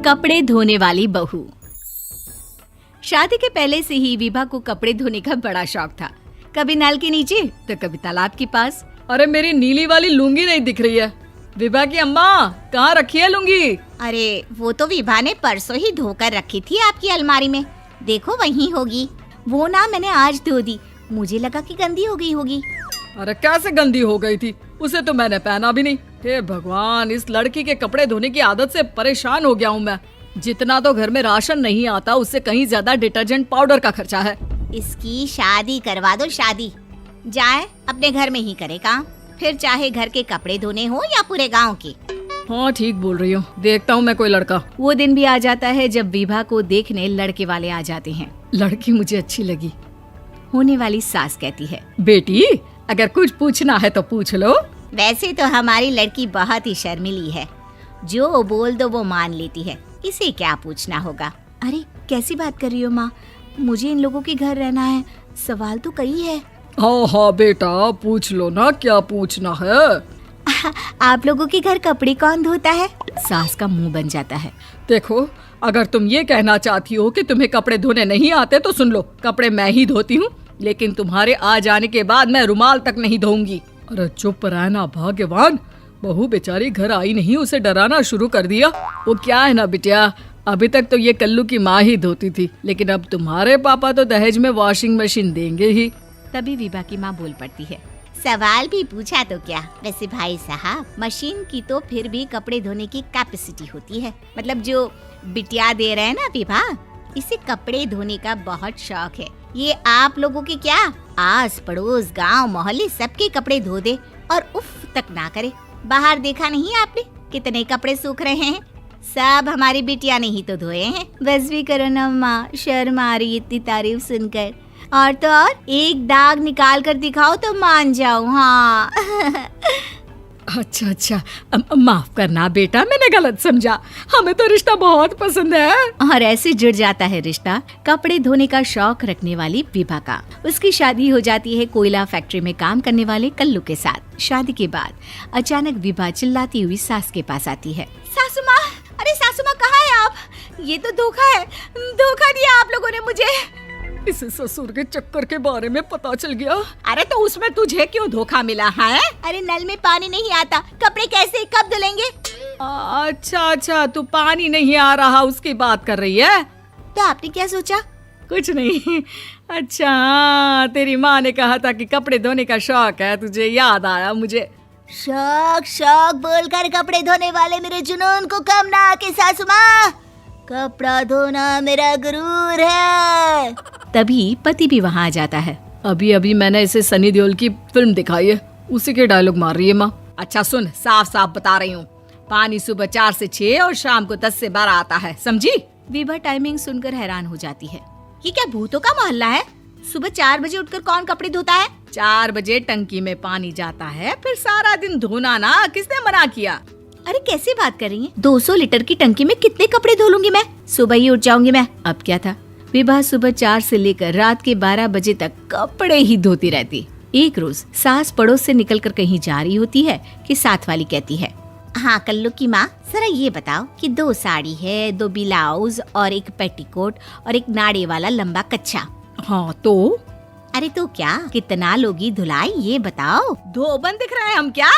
कपड़े धोने वाली बहू। शादी के पहले से ही विभा को कपड़े धोने का बड़ा शौक था। कभी नल के नीचे तो कभी तालाब के पास। अरे मेरी नीली वाली लुंगी नहीं दिख रही है। विभा की अम्मा, कहाँ रखी है लुंगी? अरे वो तो विभा ने परसों ही धोकर रखी थी आपकी अलमारी में, देखो वहीं होगी। वो ना मैंने आज धो दी, मुझे लगा कि गंदी हो गई होगी। अरे कैसे गंदी हो गई थी? उसे तो मैंने पहना भी नहीं। हे भगवान, इस लड़की के कपड़े धोने की आदत से परेशान हो गया हूँ मैं। जितना तो घर में राशन नहीं आता, उससे कहीं ज्यादा डिटर्जेंट पाउडर का खर्चा है। इसकी शादी करवा दो, शादी जाए अपने घर में ही करे काम, फिर चाहे घर के कपड़े धोने हो या पूरे गांव के। हाँ ठीक बोल रही हूँ, देखता हूँ मैं कोई लड़का। वो दिन भी आ जाता है जब विभा को देखने लड़के वाले आ जाते हैं। लड़की मुझे अच्छी लगी। होने वाली सास कहती है, बेटी अगर कुछ पूछना है तो पूछ लो। वैसे तो हमारी लड़की बहुत ही शर्मीली है, जो बोल दो वो मान लेती है, इसे क्या पूछना होगा। अरे कैसी बात कर रही हो माँ, मुझे इन लोगों के घर रहना है, सवाल तो कई है। हाँ हाँ बेटा, पूछ लो ना, क्या पूछना है। आप लोगों के घर कपड़े कौन धोता है? सास का मुंह बन जाता है। देखो, अगर तुम ये कहना चाहती हो कि तुम्हें कपड़े धोने नहीं आते तो सुन लो, कपड़े मैं ही धोती हूँ, लेकिन तुम्हारे आ जाने के बाद मैं रुमाल तक नहीं धोऊंगी। अरे चुप रहना भाग्यवान, बहू बेचारी घर आई नहीं, उसे डराना शुरू कर दिया। वो क्या है ना बिटिया, अभी तक तो ये कल्लू की माँ ही धोती थी, लेकिन अब तुम्हारे पापा तो दहेज में वॉशिंग मशीन देंगे ही। तभी विभा की माँ बोल पड़ती है, सवाल भी पूछा तो क्या। वैसे भाई साहब, मशीन की तो फिर भी कपड़े धोने की कैपेसिटी होती है। मतलब जो बिटिया दे रहे हैं ना विभा, इसे कपड़े धोने का बहुत शौक है। ये आप लोगों के क्या, आस पड़ोस गांव मोहल्ले सबके कपड़े धो दे और उफ तक ना करे। बाहर देखा नहीं आपने कितने कपड़े सूख रहे हैं? सब हमारी बिटिया ने ही तो धोए हैं। बस भी करो ना माँ, शर्म आ रही इतनी तारीफ सुनकर। और तो और एक दाग निकाल कर दिखाओ तो मान जाओ। हाँ अच्छा, माफ करना बेटा, मैंने गलत समझा। हमें तो रिश्ता बहुत पसंद है। और ऐसे जुड़ जाता है रिश्ता कपड़े धोने का शौक रखने वाली विभा का। उसकी शादी हो जाती है कोयला फैक्ट्री में काम करने वाले कल्लू के साथ। शादी के बाद अचानक विभा चिल्लाती हुई सास के पास आती है। सासू माँ, अरे सासू माँ कहाँ है आप? ये तो धोखा है, धोखा दिया आप लोगों ने मुझे। इसे ससुर के चक्कर के बारे में पता चल गया। अरे तो उसमें तुझे क्यों धोखा मिला है? अरे नल में पानी नहीं आता, कपड़े कैसे कब धुलेंगे? अच्छा, तू पानी नहीं आ रहा उसकी बात कर रही है। तो आपने क्या सोचा? कुछ नहीं। अच्छा, तेरी माँ ने कहा था कि कपड़े धोने का शौक है तुझे, याद आया मुझे। शौक बोलकर कपड़े धोने वाले मेरे जुनून को कम ना आके सासू माँ, कपड़ा धोना मेरा गुरूर है। तभी पति भी वहाँ आ जाता है। अभी मैंने इसे सनी देओल की फिल्म दिखाई है, उसी के डायलॉग मार रही है माँ। अच्छा सुन, साफ साफ बता रही हूँ, पानी सुबह 4 से 6 और शाम को 10 से 12 आता है, समझी? विभा टाइमिंग सुनकर हैरान हो जाती है। ये क्या भूतों का मोहल्ला है? सुबह 4 बजे उठकर कौन कपड़े धोता है? 4 बजे टंकी में पानी जाता है, फिर सारा दिन धोना ना, किसने मना किया? अरे कैसी बात कर रही हैं? 200 लीटर की टंकी में कितने कपड़े धो लूंगी मैं? सुबह ही उठ जाऊंगी मैं। अब क्या था, विभा सुबह 4 से लेकर रात के 12 बजे तक कपड़े ही धोती रहती। एक रोज सास पड़ोस से निकलकर कहीं जा रही होती है कि साथ वाली कहती है, हाँ कल्लू की माँ, जरा ये बताओ कि 2 साड़ी है, 2 ब्लाउज और एक पेटीकोट और एक नाड़े वाला लंबा कच्छा। हाँ तो? अरे तो क्या, कितना लोगी धुलाई ये बताओ। धोबन दिख रहे हैं हम क्या?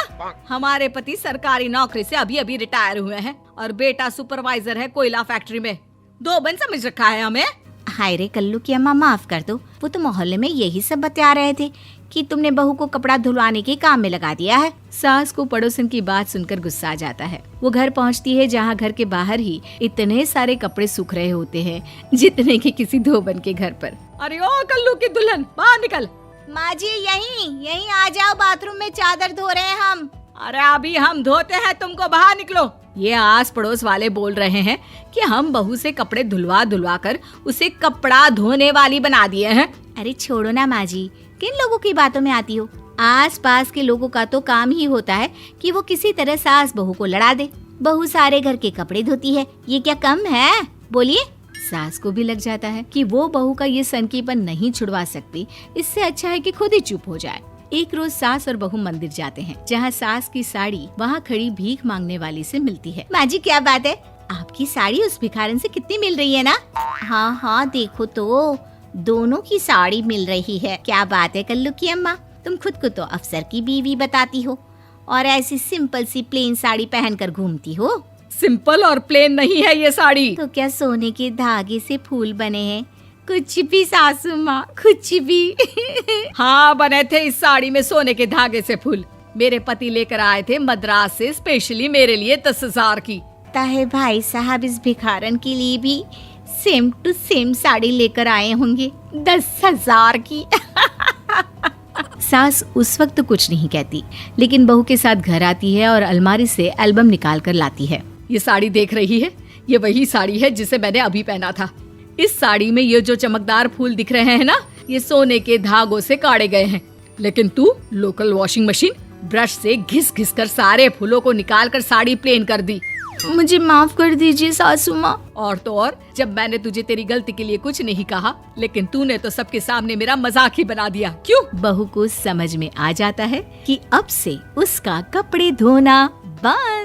हमारे पति सरकारी नौकरी से अभी रिटायर हुए हैं और बेटा सुपरवाइजर है कोयला फैक्ट्री में। धोबन समझ रखा है हमें? हाय रे कल्लू की अम्मा, माफ कर दो, वो तो मोहल्ले में यही सब बता रहे थे कि तुमने बहू को कपड़ा धुलवाने के काम में लगा दिया है। सास को पड़ोसन की बात सुनकर गुस्सा आ जाता है। वो घर पहुंचती है जहां घर के बाहर ही इतने सारे कपड़े सूख रहे होते हैं जितने कि किसी धोबन के घर पर। अरे ओ कल्लू की दुल्हन, बाहर निकल। माँ जी यहीं आ जाओ, बाथरूम में चादर धो रहे हैं हम। अरे अभी हम धोते हैं, तुमको बाहर निकलो। ये आस पड़ोस वाले बोल रहे हैं कि हम बहू से कपड़े धुलवा कर उसे कपड़ा धोने वाली बना दिए हैं। अरे छोड़ो ना माँ जी, किन लोगों की बातों में आती हो? आस पास के लोगों का तो काम ही होता है कि वो किसी तरह सास बहू को लड़ा दे। बहू सारे घर के कपड़े धोती है, ये क्या कम है? बोलिए। सास को भी लग जाता है कि वो बहू का ये सनकीपन नहीं छुड़वा सकती, इससे अच्छा है कि खुद ही चुप हो जाए। एक रोज सास और बहू मंदिर जाते हैं, जहाँ सास की साड़ी वहाँ खड़ी भीख मांगने वाली से मिलती है। माँ जी क्या बात है, आपकी साड़ी उस भिखारन से कितनी मिल रही है ना? हाँ हाँ देखो तो, दोनों की साड़ी मिल रही है। क्या बात है कल्लू की अम्मा, तुम खुद को तो अफसर की बीवी बताती हो और ऐसी सिंपल सी प्लेन साड़ी पहनकर घूमती हो। सिंपल और प्लेन नहीं है ये साड़ी। तो क्या सोने के धागे से फूल बने हैं? कुछ भी सासू माँ, कुछ भी। हाँ बने थे इस साड़ी में सोने के धागे से फूल। मेरे पति लेकर आए थे मद्रास से स्पेशली मेरे लिए 10,000 की। ताहे भाई साहब इस भिखारन के लिए भी सेम टू सेम साड़ी लेकर आए होंगे 10,000 की। सास उस वक्त तो कुछ नहीं कहती, लेकिन बहू के साथ घर आती है और अलमारी से एल्बम निकाल कर लाती है। ये साड़ी देख रही है, ये वही साड़ी है जिसे मैंने अभी पहना था। इस साड़ी में ये जो चमकदार फूल दिख रहे हैं ना, ये सोने के धागों से काढ़े गए हैं। लेकिन तू लोकल वॉशिंग मशीन ब्रश से घिस घिस कर सारे फूलों को निकाल कर साड़ी प्लेन कर दी। मुझे माफ कर दीजिए सासू माँ। और तो और, जब मैंने तुझे तेरी गलती के लिए कुछ नहीं कहा, लेकिन तूने तो सबके सामने मेरा मजाक ही बना दिया। क्यों? बहू को समझ में आ जाता है कि अब से उसका कपड़े धोना बंद।